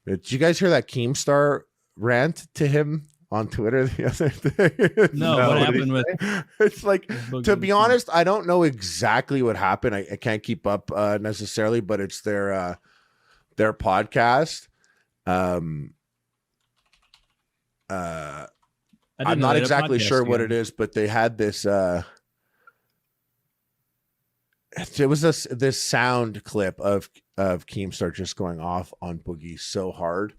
Did you guys hear that Keemstar rant to him on Twitter the other day? No, what happened with? It's like, to be honest, I don't know exactly what happened. I can't keep up necessarily, but it's their podcast. I'm not exactly sure what it is, but they had this. It was this sound clip of Keemstar just going off on Boogie so hard.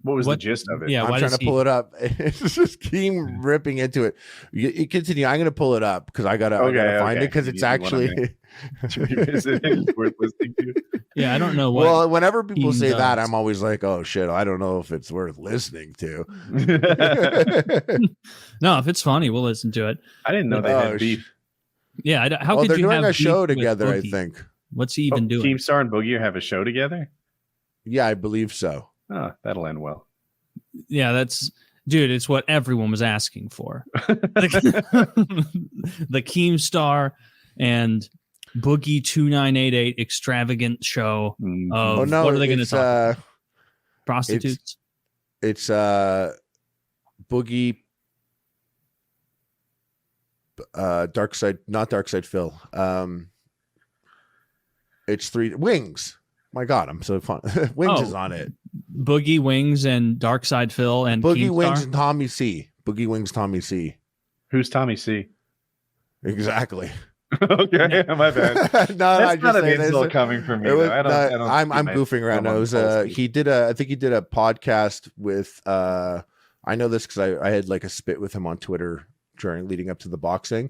What was the gist of it? Yeah, I'm trying to pull it up. It's just Keem ripping into it. You continue. I'm going to pull it up because I gotta find it because it's actually. Worth listening to. Yeah, I don't know what. Well, whenever people say does. that, I'm always like, "Oh shit, I don't know if it's worth listening to." No, if it's funny, we'll listen to it. I didn't know they had beef. Yeah, how could they're you doing have a show beef together? with I Boogie? think. What's he even doing? Keemstar and Boogie have a show together? Yeah, I believe so. Oh, that'll end well. Yeah, dude, it's what everyone was asking for. The Keemstar and Boogie2988 extravagant show of what are they going to talk about? Prostitutes? It's Boogie Dark Side, not Dark Side Phil. It's three Wings. My God, I'm so fun. Wings is on it. Boogie, Wings, and Dark Side Phil and Boogie Keemstar? Wings and Tommy C. Boogie Wings, Tommy C. Who's Tommy C? Exactly. Okay, my bad. No, that's not an insult coming from me. I'm goofing around. I think he did a podcast with. I know this because I had like a spit with him on Twitter leading up to the boxing,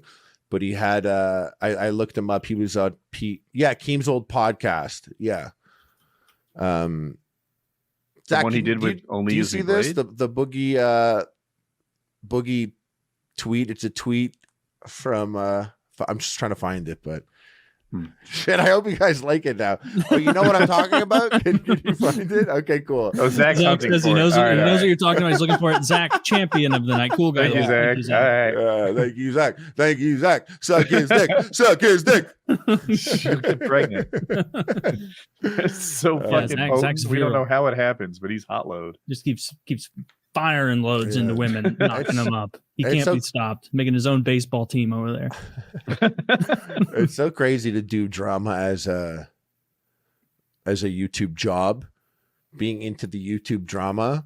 but he had. I looked him up. He was on Keem's old podcast. Yeah. The one he did with only. Do you see this? The Boogie Boogie tweet. It's a tweet from. I'm just trying to find it, but shit, I hope you guys like it now. Oh, you know what I'm talking about? Can you find it? Okay, cool. Oh, Zach says he knows what you're talking about. He's looking for it. Zach, champion of the night. Cool guy. Thank you, Zach. All right. Thank you, Zach. Thank you, Zach. Suck his dick. Suck his dick. She'll get pregnant. It's so fucking potent. We don't know how it happens, but he's hot load. Just keeps firing loads into women, knocking them up. He can't be stopped. Making his own baseball team over there. It's so crazy to do drama as a YouTube job, being into the YouTube drama,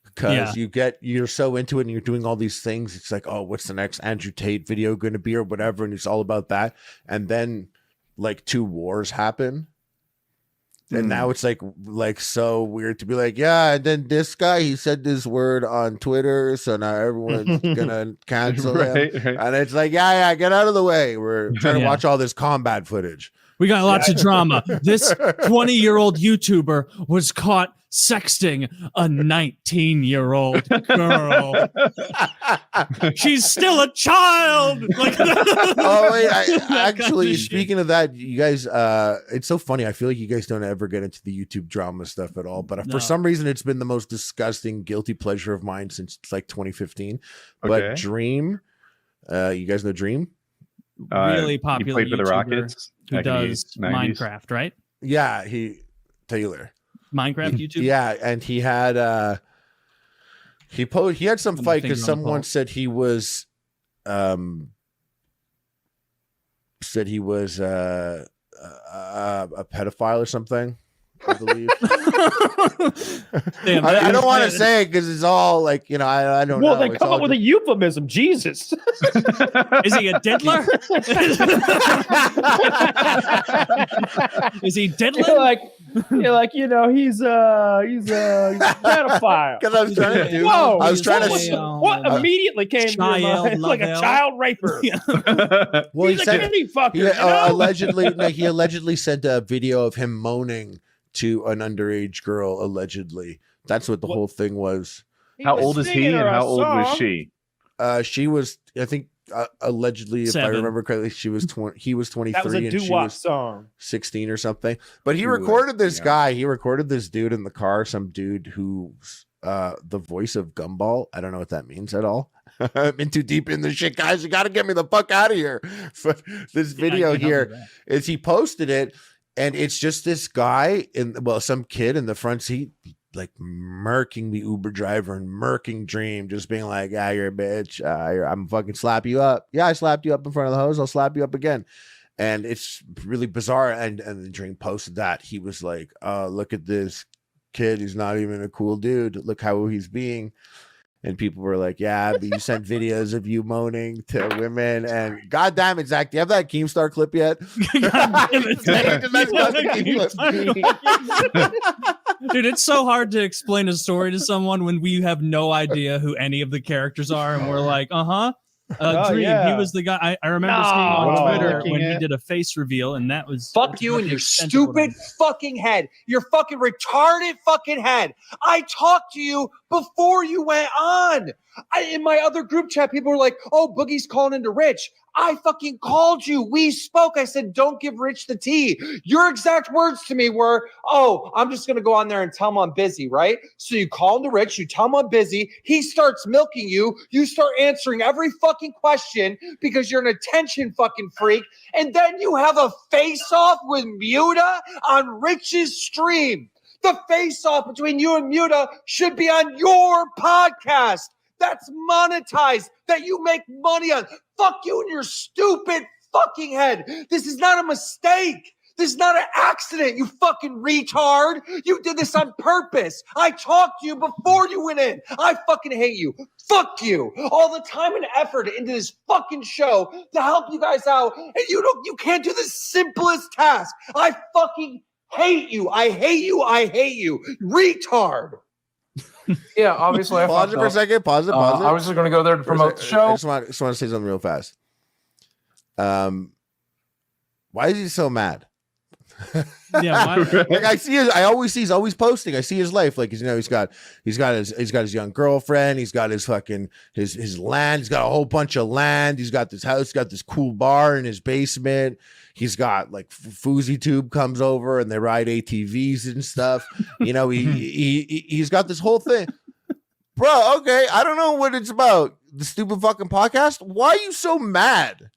because you're so into it and you're doing all these things. It's like, oh, what's the next Andrew Tate video going to be or whatever, and it's all about that. And then like 2 wars happen. And now it's like so weird to be like, yeah, and then this guy, he said this word on Twitter, so now everyone's gonna cancel him. Right. And it's like, yeah, get out of the way. We're trying to watch all this combat footage. We got lots of drama. This 20-year-old YouTuber was caught sexting a 19-year-old girl. She's still a child. Oh wait, actually, speaking of that, you guys, it's so funny. I feel like you guys don't ever get into the YouTube drama stuff at all, but for some reason, it's been the most disgusting guilty pleasure of mine since like 2015. But Dream, you guys know Dream? Really popular YouTuber for the Rockets who does Minecraft, right? Yeah, Taylor. Minecraft YouTube. Yeah, and he had he had some fight because someone said he was a pedophile or something, I believe. Damn, I don't want to say it because it's all like, you know, I don't know. Well, then come up with a euphemism. Jesus. Is he a diddler? Is he diddling? You're like, you know, he's a pedophile. Because I was trying to do. Whoa! I was trying to. What immediately came to your mind? Like a child raper. Well, he's a kitty fucker. He allegedly sent a video of him moaning to an underage girl. Allegedly, that's what the whole thing was. How old is he, and how old was she? She was, I think, allegedly, 7. if I remember correctly, she was 20. He was 23, that was a and she was song. 16 or something. But he recorded this guy. He recorded this dude in the car. Some dude who's the voice of Gumball. I don't know what that means at all. I've been too deep in this shit, guys. You got to get me the fuck out of here. But this video here is he posted it, And it's just this guy some kid in the front seat, like murking the Uber driver and murking Dream, just being like, "Yeah, you're a bitch. I'm fucking slap you up. Yeah, I slapped you up in front of the hose. I'll slap you up again." And it's really bizarre. And the Dream posted that. He was like, "Look at this kid. He's not even a cool dude. Look how he's being." And people were like, "Yeah, but you sent videos of you moaning to women." And goddamn it, Zach, do you have that Keemstar clip yet? Dude, it's so hard to explain a story to someone when we have no idea who any of the characters are, and we're like, Dream, he was the guy. I remember seeing on Twitter when he did a face reveal, and that was fuck you and your stupid fucking head, your fucking retarded fucking head. I talked to you before you went on. In my other group chat, people were like, "Oh, Boogie's calling into Rich." I fucking called you. We spoke. I said, "Don't give Rich the tea." Your exact words to me were, "Oh, I'm just going to go on there and tell him I'm busy," right? So you call him to Rich. You tell him I'm busy. He starts milking you. You start answering every fucking question because you're an attention fucking freak. And then you have a face-off with Muta on Rich's stream. The face-off between you and Muta should be on your podcast. That's monetized, that you make money on. Fuck you and your stupid fucking head. This is not a mistake. This is not an accident, you fucking retard. You did this on purpose. I talked to you before you went in. I fucking hate you. Fuck you. All the time and effort into this fucking show to help you guys out, and you can't do the simplest task. I fucking hate you. I hate you. I hate you. Retard. Yeah, obviously. Pause it for a second. Pause it. I was just going to go there to promote the show. I just want to say something real fast. Why is he so mad? Yeah, like I see I always see he's always posting. I see his life. Like, he's got his young girlfriend. He's got his fucking his land. He's got a whole bunch of land. He's got this house. He's got this cool bar in his basement. He's got like Fousey Tube comes over and they ride ATVs and stuff. He's got this whole thing. Bro, okay, I don't know what it's about. The stupid fucking podcast. Why are you so mad?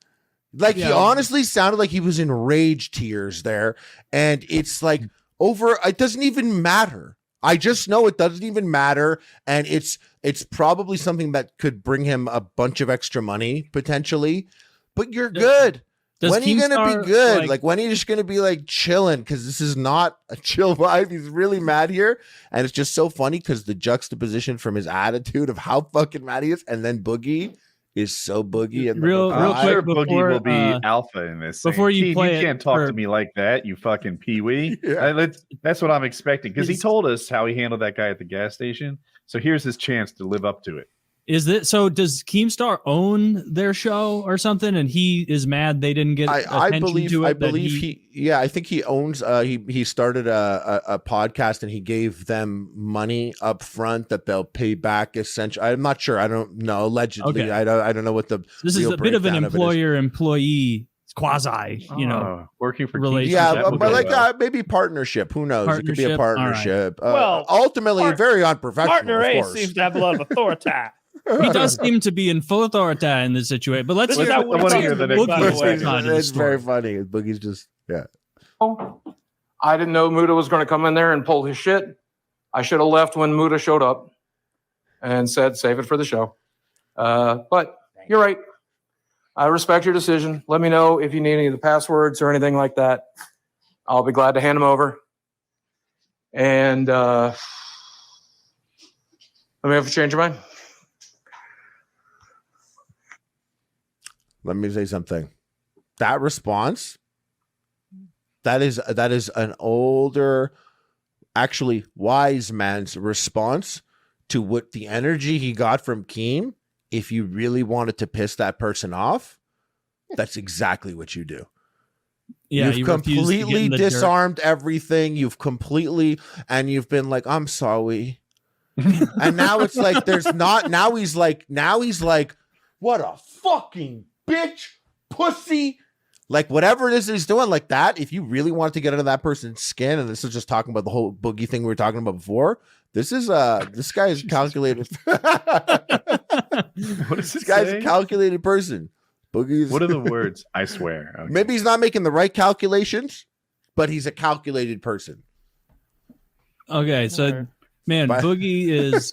Like, he honestly sounded like he was in rage tears there. And it's like it doesn't even matter. I just know it doesn't even matter. And it's probably something that could bring him a bunch of extra money potentially. But you're good. When are you going to be good? Like, when are you just going to be like chilling? Because this is not a chill vibe. He's really mad here. And it's just so funny because the juxtaposition from his attitude of how fucking mad he is. And then Boogie is so Boogie. And real quick, Boogie will be alpha in this. Before you play, you can't talk to me like that, you fucking peewee. Yeah. That's what I'm expecting, because he told us how he handled that guy at the gas station. So here's his chance to live up to it. So does Keemstar own their show or something, and he is mad they didn't get attention to it? I believe I think he owns. He started a podcast, and he gave them money up front that they'll pay back. Essentially, I'm not sure. I don't know. Allegedly, okay. I don't know what the. This is a bit of an employer-employee quasi, working for relationship. Yeah, but like maybe partnership. Who knows? It could be a partnership. Right. Well, ultimately, very unprofessional. Partner A seems to have a lot of authority. He does seem to be in full authority in this situation, but let's hear It's very funny. Boogie's just I didn't know Muta was going to come in there and pull his shit. I should have left when Muta showed up and said, "Save it for the show." But you're right. I respect your decision. Let me know if you need any of the passwords or anything like that. I'll be glad to hand them over. And let me know if you change your mind. Let me say something. That response, that is an older, actually wise man's response to what the energy he got from Keem. If you really wanted to piss that person off, that's exactly what you do. Yeah, you've completely disarmed everything. You've been like, "I'm sorry." And now it's like now he's like, "What a fucking bitch, pussy," like whatever it is he's doing like that. If you really wanted to get into that person's skin, and this is just talking about the whole Boogie thing we were talking about before, this guy is calculated. What is this guy's a calculated person. Boogie's. What are the words? I swear. Okay. Maybe he's not making the right calculations, but he's a calculated person. Okay, so man, Bye. Boogie is.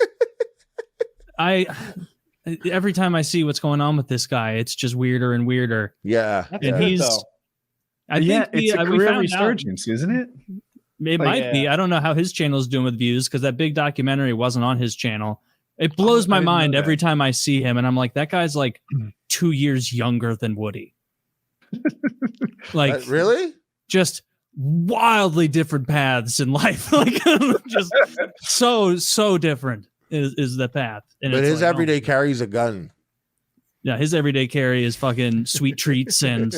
Every time I see what's going on with this guy, it's just weirder and weirder. Yeah, That's And good, he's. though. I think it's a we career found out. resurgence, isn't it? It Oh, might be. yeah. I don't know how his channel is doing with views because that big documentary wasn't on his channel. It blows my I didn't know mind that. every time I see him, and I'm like, that guy's like 2 years younger than Woody. Like, really? just wildly different paths in life. Like, just so different is the path. And But it's his like, everyday carry's a gun. yeah, his everyday carry is fucking sweet treats and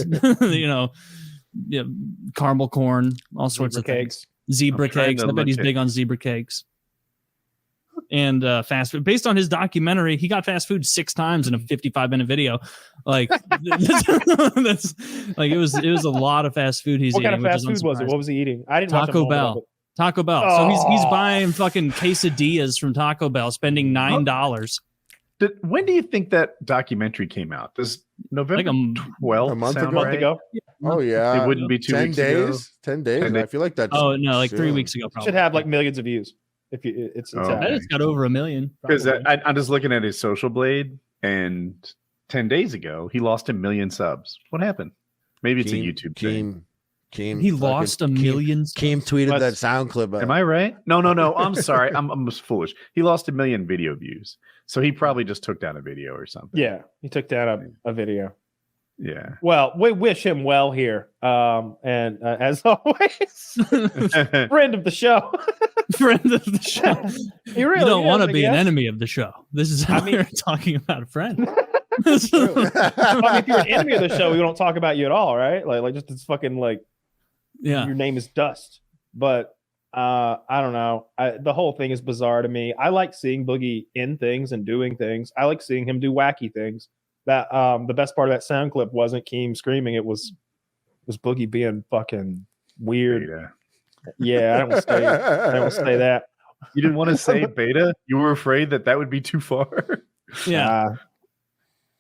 caramel corn, all sorts Zebra of cakes. things. Zebra I'm trying cakes. to I bet look he's at- big on zebra cakes. And fast food. Based on his documentary, he got fast food 6 times in a 55-minute video. Like that's like it was a lot of fast food he's What eating. kind of which fast is food was it? unsurprising. What was he eating? I didn't watch a Taco moment of Bell. it. Taco Bell. So he's Oh. buying fucking quesadillas from Taco Bell, spending $9. When do you think that documentary came out? Does November Like 12th a month sound A month right? ago. Oh yeah, It wouldn't be 2 10 weeks ago. days. 10 days. 10 days. I feel like that's. Oh no, like 3 soon. weeks ago. Probably Should have like millions of views. If you, it's Oh, I bet out. it's got over 1 million. Because probably. I'm just looking at his social blade, and 10 days ago he lost 1 million subs. What happened? Maybe it's a YouTube thing. Keem, He lost 1 million. Keem tweeted Let's- that sound clip. Am I right? No. I'm sorry. I'm foolish. He lost 1 million video views, so he probably just took down a video or something. Yeah, he took down a video. Yeah. Well, we wish him well here. And as always, friend of the show. Friend of the show. He really You don't is, want I to be an guess. enemy of the show. This is how I mean- we're talking about a friend. I mean, if you're an enemy of the show, we don't talk about you at all, right? Like just it's fucking like Yeah. your name is dust. But I don't know. The whole thing is bizarre to me. I like seeing Boogie in things and doing things. I like seeing him do wacky things. That the best part of that sound clip wasn't Keem screaming. It was Boogie being fucking weird. Beta. Yeah, I don't want to say that. You didn't want to say beta? You were afraid that would be too far? Yeah.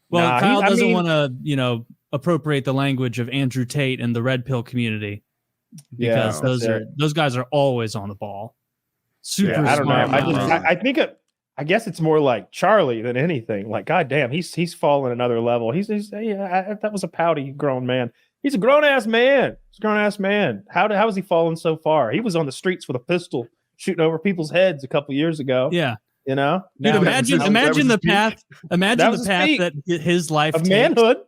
Well, Nah, Kyle I doesn't mean- want to, appropriate the language of Andrew Tate and the red pill community because Yeah, those guys are always on the ball. Super Yeah, I don't know. smart. I think I guess it's more like Charlie than anything. Like, goddamn, he's fallen another level. That was a pouty grown man. He's a grown ass man. He's a grown ass man. How has he fallen so far? He was on the streets with a pistol shooting over people's heads a couple years ago. Yeah. You know, Dude, Now- imagine the path. Imagine That the was his path peak that his life of takes. manhood.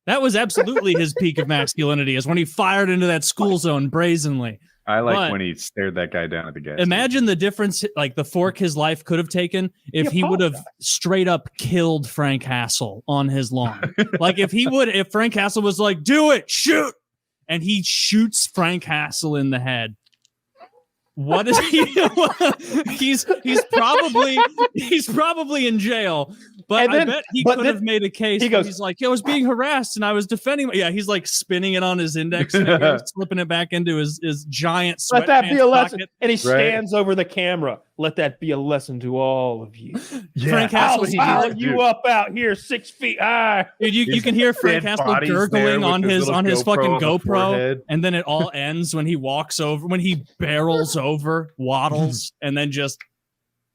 That was absolutely his peak of masculinity, is when he fired into that school zone brazenly. I like But- when he stared that guy down at the gas. Imagine the difference, like the fork his life could have taken if he would have straight up killed Frank Hassel on his lawn. Like if Frank Hassel was like, "Do it, shoot," and he shoots Frank Hassel in the head. What is he? he's probably in jail. But And then- I bet he but could then- have made a case. he Where goes- he's like, I was being harassed and I was defending. Yeah, he's like spinning it on his index finger, slipping it back into his giant Let that be a sweatpants lesson. pocket. And he Right. stands over the camera. Let that be a lesson to all of you. Frank Hassel's I'll you up out here 6 feet high. Dude, you can hear Frank dead Hassel bodies there gurgling with on his little fucking on the GoPro, forehead. and then it all ends when he walks over, when he barrels over, waddles, and then just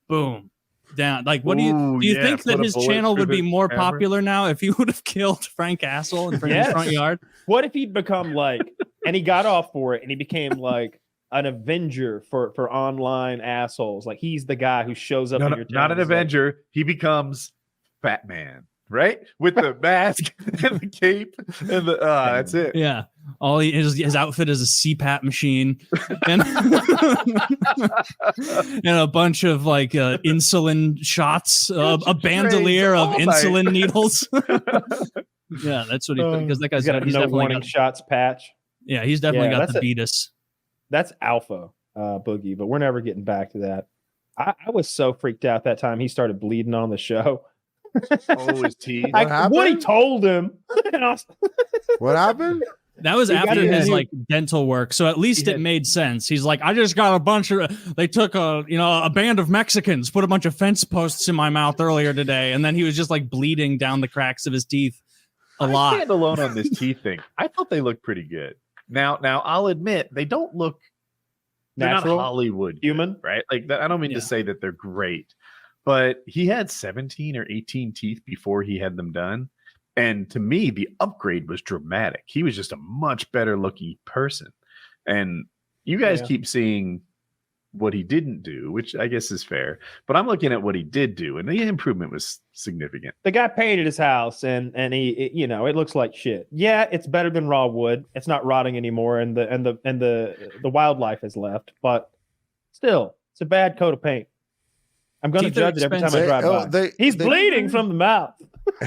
boom down. Like, what do Ooh, you yeah, think that put a his bullet channel would through be the more camera. popular now if he would have killed Frank Hassel in his Yes. front yard? What if he'd become like, and he got off for it, and he became like an avenger for online assholes? Like he's the guy who shows up. No, in no, your not an town and is like, Avenger. He becomes Batman, right? With the mask and the cape and the that's it. Yeah, his outfit is a CPAP machine and and a bunch of like insulin shots, a bandolier of all night. insulin needles. Yeah, that's what he because that He's guy's got a he's no definitely warning got, shots patch. yeah, he's definitely Yeah, got that's the a- beat us. That's alpha Boogie, but we're never getting back to that. I was so freaked out that time he started bleeding on the show. Oh, his teeth. What happened? Woody told him. And I was- What happened? That was He got after it his in. like dental work, so at least it made sense. He's like, I just got a bunch of. They took a band of Mexicans, put a bunch of fence posts in my mouth earlier today, and then he was just like bleeding down the cracks of his teeth a I lot. stand alone on this teeth thing. I thought they looked pretty good. Now I'll admit they don't look they're Natural, not Hollywood good, human, right? Like I don't mean Yeah. to say that they're great, but he had 17 or 18 teeth before he had them done. And to me, the upgrade was dramatic. He was just a much better looking person. And you guys Yeah. keep seeing what he didn't do, which I guess is fair. But I'm looking at what he did do, and the improvement was significant. the guy painted his house, and it looks like shit. Yeah, it's better than raw wood. It's not rotting anymore, and the wildlife has left. But still, it's a bad coat of paint. I'm going to Teeth are judge it every time I expensive. drive by. He's bleeding from the mouth.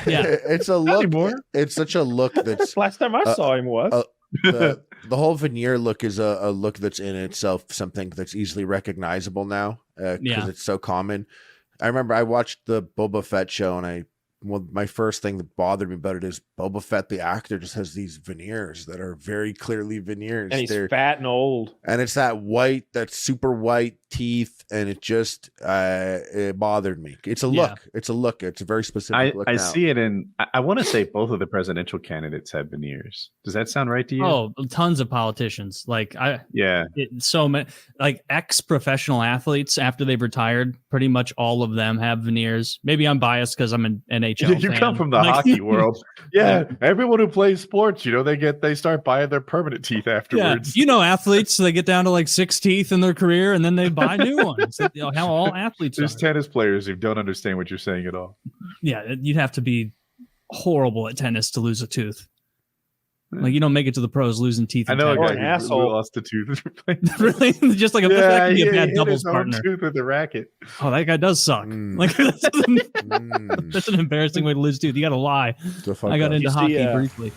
Yeah. It's a look. It's such a look that's Last time I saw him was. the whole veneer look is a look that's in itself something that's easily recognizable now because Yeah. it's so common. I remember I watched the Boba Fett show, and my first thing that bothered me about it is Boba Fett, the actor, just has these veneers that are very clearly veneers. And he's They're- fat and old. and it's that super white teeth, and it just it bothered me. It's a Yeah. look. It's a look. It's a very specific look. I now. see it in. I want to say both of the presidential candidates had veneers. Does that sound right to you? Oh, tons of politicians. Like yeah. so many, like ex-professional athletes after they've retired, pretty much all of them have veneers. Maybe I'm biased because I'm an NHL You fan. come from the Like- hockey world. Yeah, everyone who plays sports, they start buying their permanent teeth Yeah, afterwards. athletes, they get down to like 6 teeth in their career, and then they buy new ones. How all athletes There's are. tennis players who don't understand what you're saying at all. Yeah, you'd have to be horrible at tennis to lose a tooth. Like you don't make it to the pros losing teeth. I in know a tennis. guy an who asshole. lost a tooth. Really, just like that could be a bad hit doubles his own partner. tooth with the racket. Oh, that guy does suck. Mm. Like Mm. that's an embarrassing way to lose tooth. You got to lie. The fuck I got up. into You see, hockey briefly.